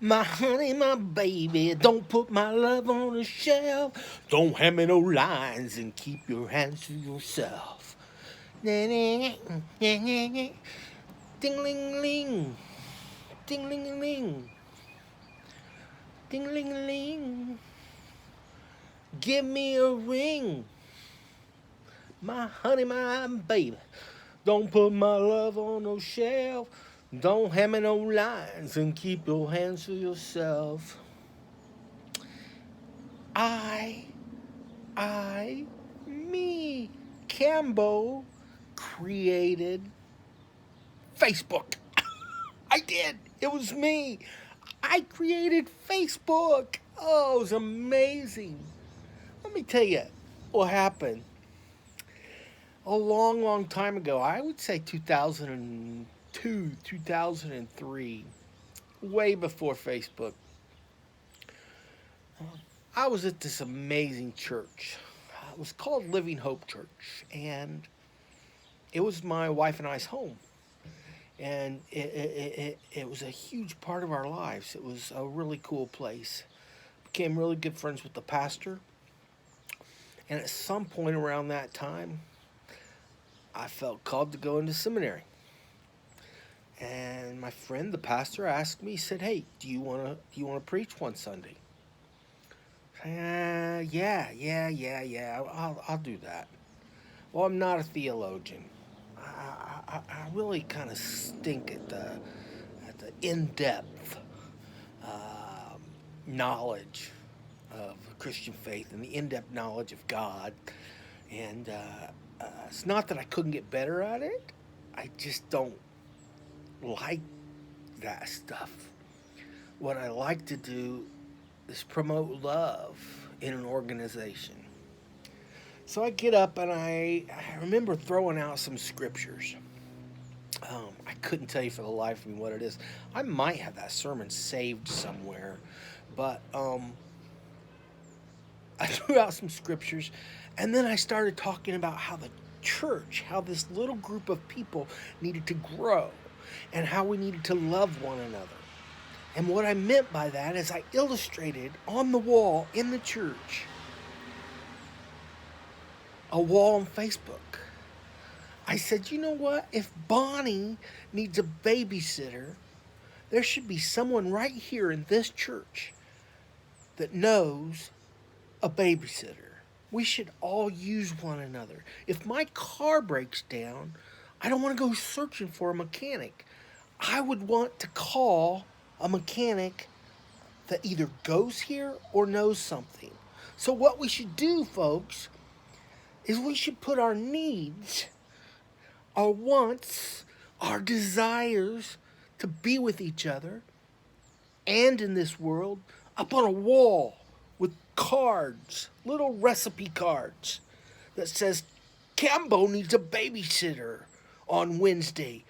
My honey, my baby, don't put my love on a shelf. Don't hand me no lines and keep your hands to yourself. Ding ling ling, ding ling ling, ding ling ling. Give me a ring, my honey, my baby. Don't put my love on no shelf. Don't hand me no lines and keep your hands to yourself. I, I, me, CamBo created Facebook. I did. It was me. I created Facebook. Oh, it was amazing. Let me tell you what happened. A long, long time ago, I would say 2002, 2003, way before Facebook, I was at this amazing church. It was called Living Hope Church, and it was my wife and I's home. And it was a huge part of our lives. It was a really cool place. Became really good friends with the pastor. And at some point around that time, I felt called to go into seminary. And my friend, the pastor, asked me. He said, "Hey, do you want to preach one Sunday?" Yeah. I'll do that. Well, I'm not a theologian. I really kind of stink at the in-depth um, knowledge of Christian faith and the in-depth knowledge of God. And it's not that I couldn't get better at it. I just don't like that stuff. What I like to do is promote love in an organization. So I get up and I remember throwing out some scriptures. I couldn't tell you for the life of me what it is. I might have that sermon saved somewhere, but I threw out some scriptures, and then I started talking about how the church, how this little group of people needed to grow, and how we needed to love one another. And what I meant by that is I illustrated on the wall in the church a wall on Facebook. I said, you know what? If Bonnie needs a babysitter, there should be someone right here in this church that knows a babysitter. We should all use one another. If my car breaks down, I don't want to go searching for a mechanic. I would want to call a mechanic that either goes here or knows something. So, what we should do, folks, is we should put our needs, our wants, our desires to be with each other and in this world up on a wall with cards, little recipe cards that says CamBo needs a babysitter on Wednesday.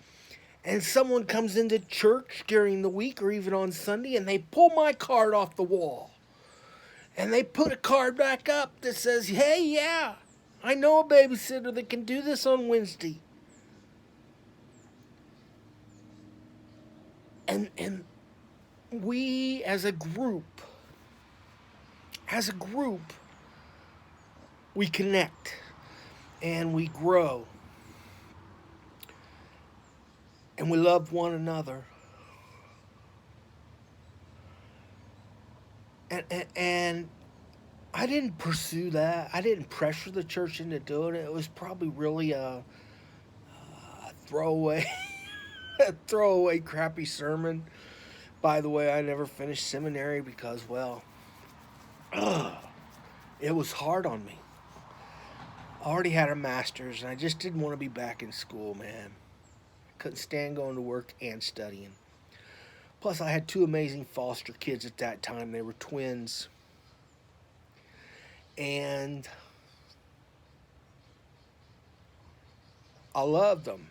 And someone comes into church during the week or even on Sunday and they pull my card off the wall. And they put a card back up that says, hey, yeah, I know a babysitter that can do this on Wednesday. And we as a group, we connect and we grow and we love one another. And I didn't pursue that. I didn't pressure the church into doing it. It was probably really a throwaway, a throwaway crappy sermon. By the way, I never finished seminary because, well, it was hard on me. I already had a master's, and I just didn't want to be back in school, man. Couldn't stand going to work and studying. Plus, I had two amazing foster kids at that time. They were twins. And I loved them.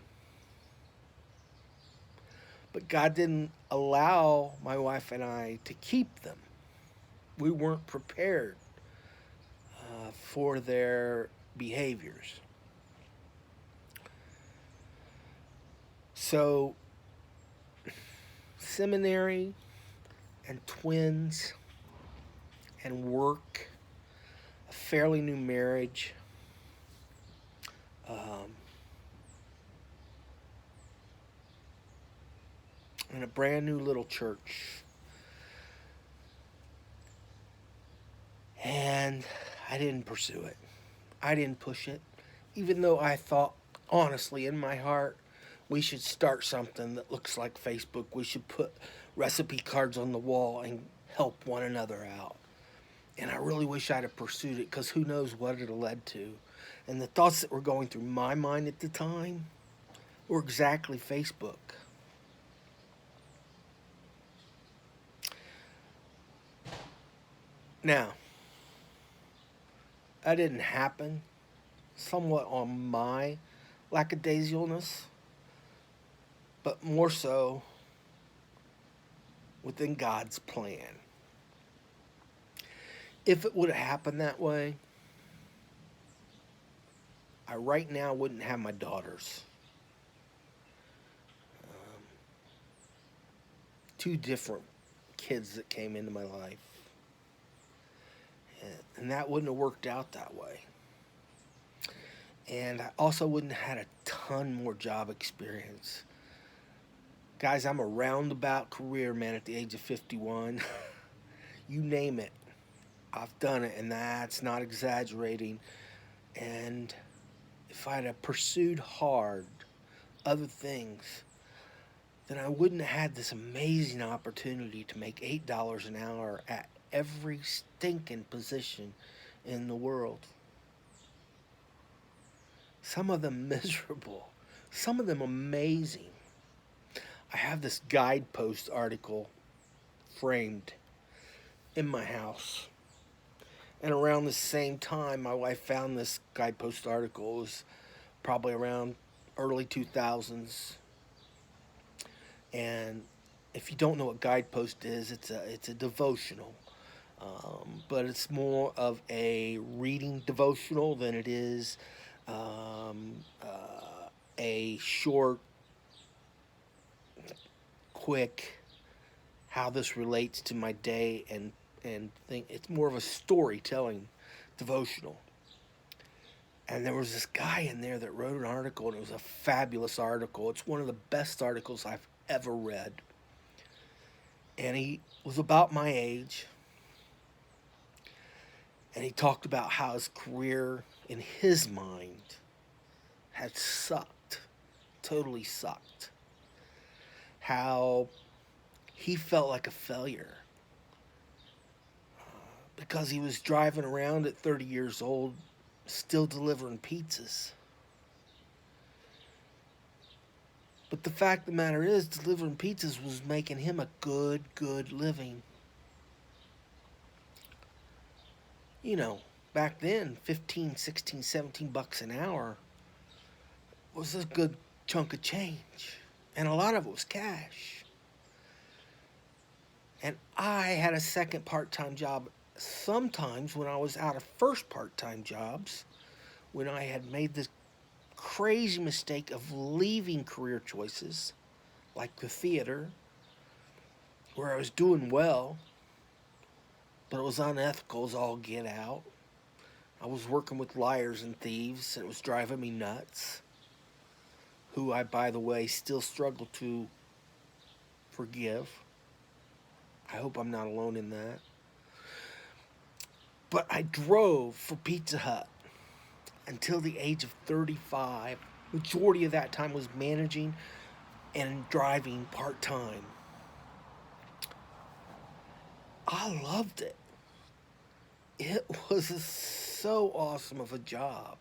But God didn't allow my wife and I to keep them. We weren't prepared for their behaviors. So, seminary and twins and work, a fairly new marriage, um, and a brand new little church. And I didn't pursue it. I didn't push it, even though I thought, honestly, in my heart, we should start something that looks like Facebook. We should put recipe cards on the wall and help one another out. And I really wish I'd have pursued it because who knows what it led to. And the thoughts that were going through my mind at the time were exactly Facebook. Now, that didn't happen somewhat on my lackadaisicalness, but more so within God's plan. If it would have happened that way, I right now wouldn't have my daughters. Um, Two different kids that came into my life. And that wouldn't have worked out that way. And I also wouldn't have had a ton more job experience. Guys, I'm a roundabout career man at the age of 51. You name it, I've done it, and that's not exaggerating. And if I'd have pursued hard other things, then I wouldn't have had this amazing opportunity to make $8 an hour at every stinking position in the world. Some of them miserable, some of them amazing. I have this guidepost article framed in my house. And around the same time, my wife found this guidepost article. It was probably around early 2000s. And if you don't know what guidepost is, it's a devotional. But it's more of a reading devotional than it is um, a short, quick, how this relates to my day and think. It's more of a storytelling devotional. And there was this guy in there that wrote an article, and it was a fabulous article. It's one of the best articles I've ever read. And he was about my age. And he talked about how his career, in his mind, had sucked. Totally sucked. How he felt like a failure. Because he was driving around at 30 years old, still delivering pizzas. But the fact of the matter is, delivering pizzas was making him a good living. You know, back then, 15, 16, 17 bucks an hour was a good chunk of change. And a lot of it was cash. And I had a second part-time job sometimes when I was out of first part-time jobs, when I had made this crazy mistake of leaving career choices like the theater, where I was doing well, but it was unethical as all get out. I was working with liars and thieves, and it was driving me nuts, who I, by the way, still struggle to forgive. I hope I'm not alone in that. But I drove for Pizza Hut until the age of 35. Majority of that time was managing and driving part-time. I loved it. It was so awesome of a job.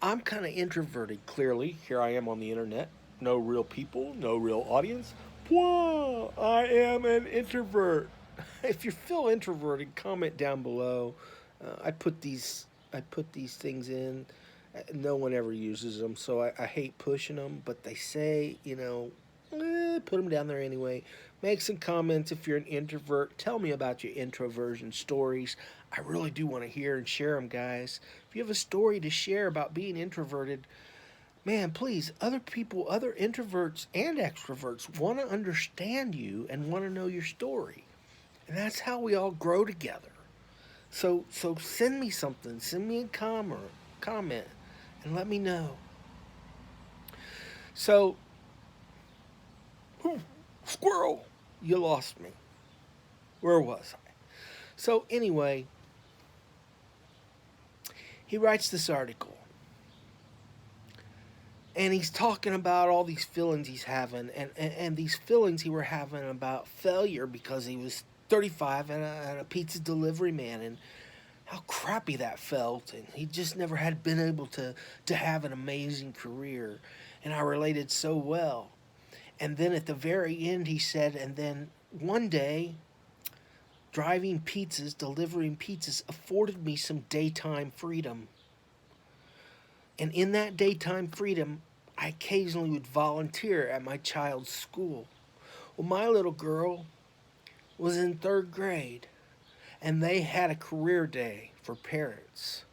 I'm kind of introverted, clearly. Here I am on the internet. No real people, no real audience. Whoa, I am an introvert. If you feel introverted, comment down below. I put these things in. No one ever uses them, so I hate pushing them. But they say, put them down there anyway. Make some comments if you're an introvert. Tell me about your introversion stories. I really do want to hear and share them, guys. If you have a story to share about being introverted, man, please, other people, other introverts and extroverts want to understand you and want to know your story. And that's how we all grow together. So send me something. Send me a comment and let me know. So, squirrel, you lost me. Where was I? So anyway, he writes this article and he's talking about all these feelings he's having and these feelings he were having about failure because he was 35 and a pizza delivery man, and how crappy that felt, and he just never had been able to have an amazing career, and I related so well. And then at the very end he said, and then one day delivering pizzas afforded me some daytime freedom. And in that daytime freedom, I occasionally would volunteer at my child's school. Well, my little girl was in third grade, and they had a career day for parents.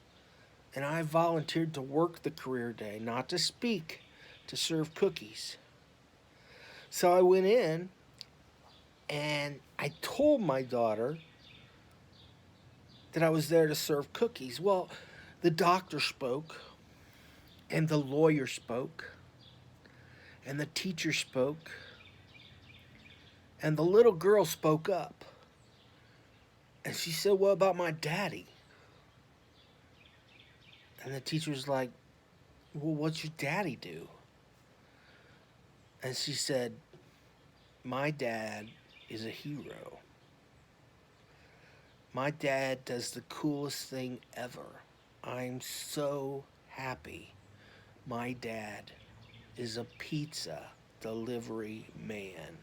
And I volunteered to work the career day, not to speak, to serve cookies. So I went in and I told my daughter that I was there to serve cookies. Well, the doctor spoke, and the lawyer spoke, and the teacher spoke, and the little girl spoke up. And she said, "What about my daddy?" And the teacher was like, "Well, what's your daddy do?" And she said, "My dad is a hero. My dad does the coolest thing ever. I'm so happy. My dad is a pizza delivery man."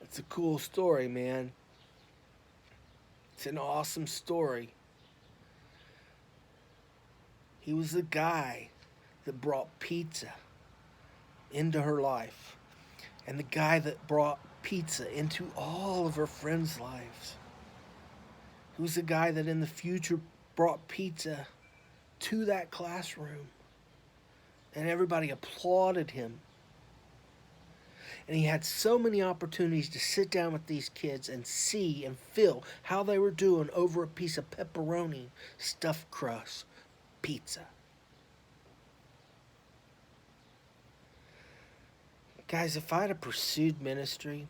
It's a cool story, man. It's an awesome story. He was the guy that brought pizza into her life, and the guy that brought pizza into all of her friends' lives. He was the guy that in the future brought pizza to that classroom, and everybody applauded him. And he had so many opportunities to sit down with these kids and see and feel how they were doing over a piece of pepperoni stuffed crust pizza. Guys, if I'd have pursued ministry,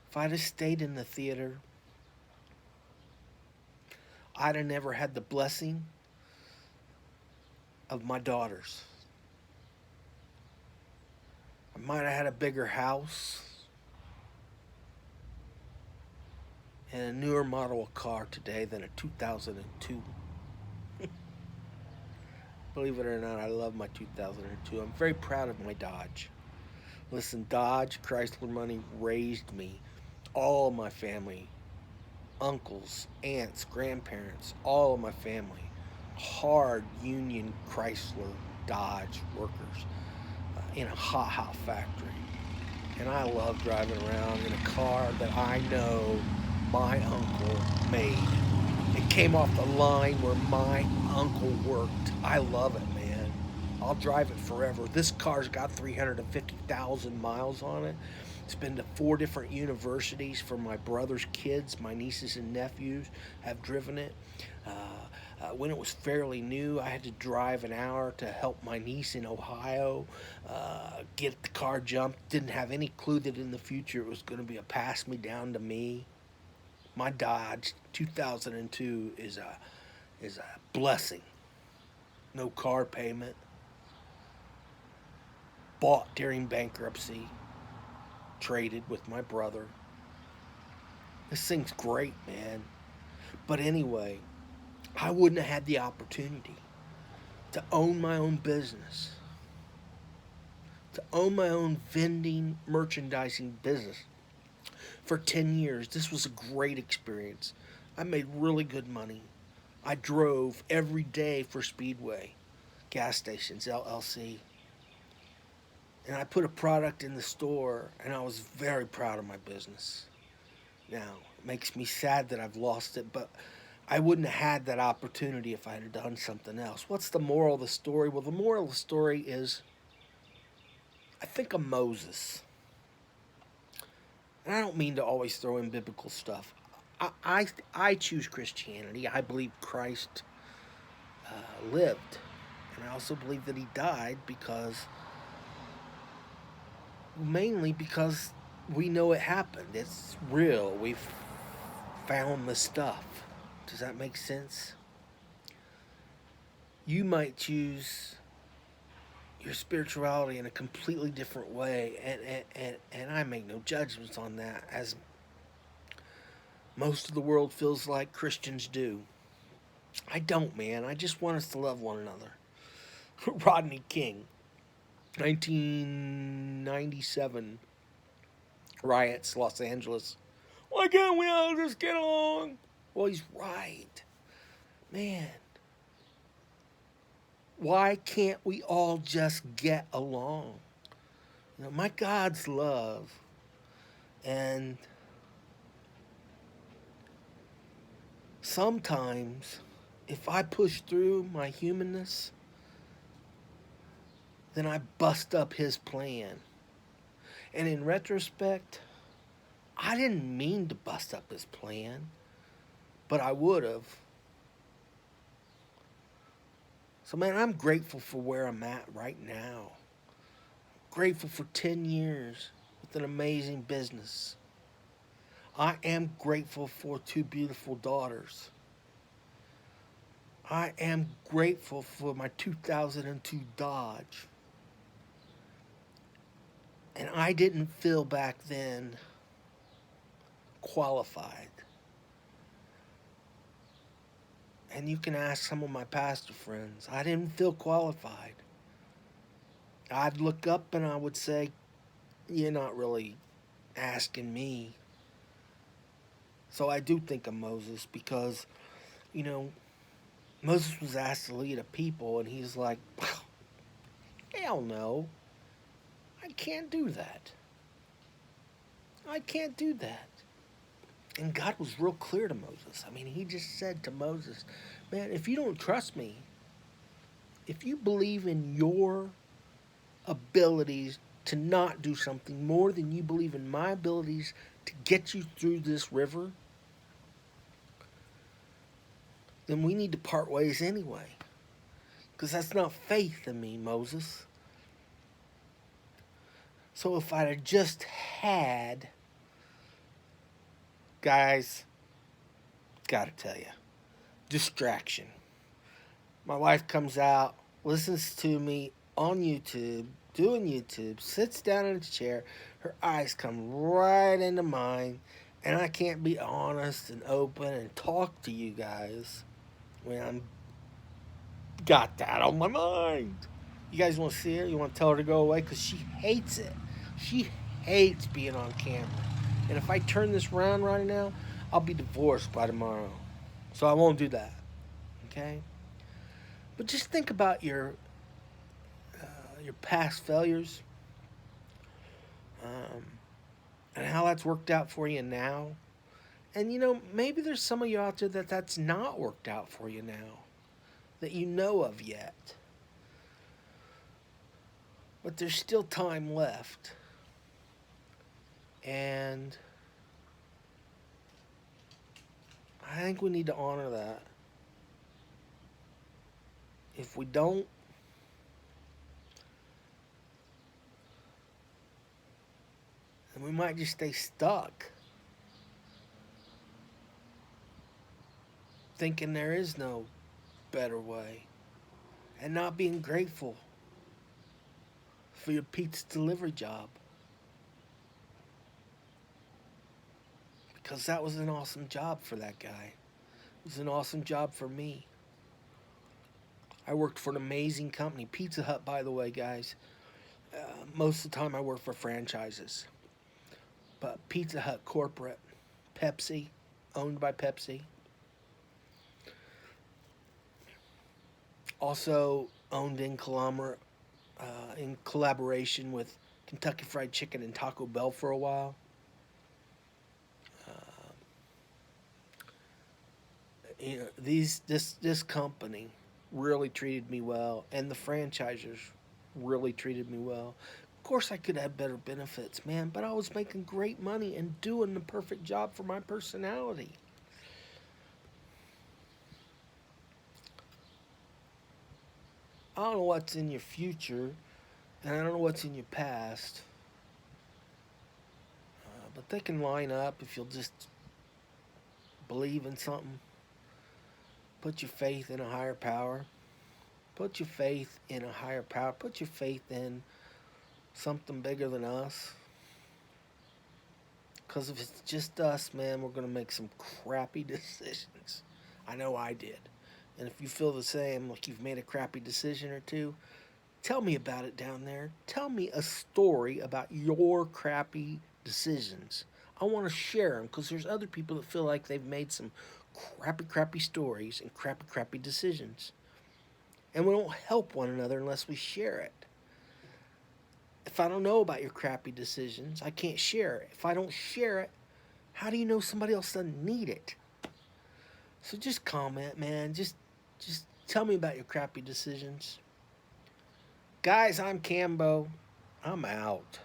if I'd have stayed in the theater, I'd have never had the blessing of my daughters. I might have had a bigger house and a newer model of car today than a 2002. Believe it or not, I love my 2002. I'm very proud of my Dodge. Listen, Dodge Chrysler money raised me, all of my family, uncles, aunts, grandparents, all of my family, hard Union Chrysler Dodge workers in a hot factory. And I love driving around in a car that I know my uncle made. It came off the line where my uncle worked. I love it, man. I'll drive it forever. This car's got 350,000 miles on it. It's been to 4 different universities for my brother's kids. My nieces and nephews have driven it. When it was fairly new, I had to drive an hour to help my niece in Ohio get the car jumped. Didn't have any clue that in the future it was going to be a pass me down to me. My Dodge 2002 is a blessing. No car payment. Bought during bankruptcy. Traded with my brother. This thing's great, man. But anyway, I wouldn't have had the opportunity to own my own business, to own my own vending, merchandising business for 10 years. This was a great experience. I made really good money. I drove every day for Speedway, Gas Stations, LLC. And I put a product in the store, and I was very proud of my business. Now, it makes me sad that I've lost it, but I wouldn't have had that opportunity if I had done something else. What's the moral of the story? Well, the moral of the story is I think of Moses. And I don't mean to always throw in biblical stuff. I choose Christianity. I believe Christ lived. And I also believe that he died because, mainly because we know it happened. It's real. We've found the stuff. Does that make sense? You might choose your spirituality in a completely different way, and I make no judgments on that, as most of the world feels like Christians do. I don't, man. I just want us to love one another. Rodney King, 1997 riots, Los Angeles. Why can't we all just get along? Well, he's right. Man, why can't we all just get along? You know, my God's love. And sometimes, if I push through my humanness, then I bust up his plan. And in retrospect, I didn't mean to bust up his plan, but I would have. So, man, I'm grateful for where I'm at right now. Grateful for 10 years with an amazing business. I am grateful for two beautiful daughters. I am grateful for my 2002 Dodge. And I didn't feel back then qualified. And you can ask some of my pastor friends. I didn't feel qualified. I'd look up and I would say, you're not really asking me. So I do think of Moses because, you know, Moses was asked to lead a people and he's like, hell no. I can't do that. I can't do that. And God was real clear to Moses. I mean, he just said to Moses, man, if you don't trust me, if you believe in your abilities to not do something more than you believe in my abilities to get you through this river, then we need to part ways anyway. Because that's not faith in me, Moses. So if I'd have just had, guys, gotta tell you, distraction. My wife comes out, listens to me on YouTube, doing YouTube, sits down in a chair, her eyes come right into mine, and I can't be honest and open and talk to you guys when I'm got that on my mind. You guys want to see her? You want to tell her to go away? Because she hates it. She hates being on camera. And if I turn this around right now, I'll be divorced by tomorrow. So I won't do that. Okay? But just think about your past failures, um, and how that's worked out for you now. And you know, maybe there's some of you out there that's not worked out for you now, that you know of yet. But there's still time left. And I think we need to honor that. If we don't, then we might just stay stuck, thinking there is no better way, and not being grateful for your pizza delivery job. Because that was an awesome job for that guy. It was an awesome job for me. I worked for an amazing company. Pizza Hut, by the way, guys. Most of the time I work for franchises. But Pizza Hut corporate, Pepsi, owned by Pepsi. Also owned in collaboration with Kentucky Fried Chicken and Taco Bell for a while. You know, this company really treated me well, and the franchisers really treated me well. Of course, I could have better benefits, man, but I was making great money and doing the perfect job for my personality. I don't know what's in your future, and I don't know what's in your past, but they can line up if you'll just believe in something. Put your faith in a higher power. Put your faith in a higher power. Put your faith in something bigger than us. Because if it's just us, man, we're going to make some crappy decisions. I know I did. And if you feel the same, like you've made a crappy decision or two, tell me about it down there. Tell me a story about your crappy decisions. I want to share them because there's other people that feel like they've made some crappy stories and crappy decisions. And we don't help one another unless we share it. If I don't know about your crappy decisions, I can't share it. If I don't share it, how do you know somebody else doesn't need it? So just comment, man. Just tell me about your crappy decisions. Guys, I'm CamBo. I'm out.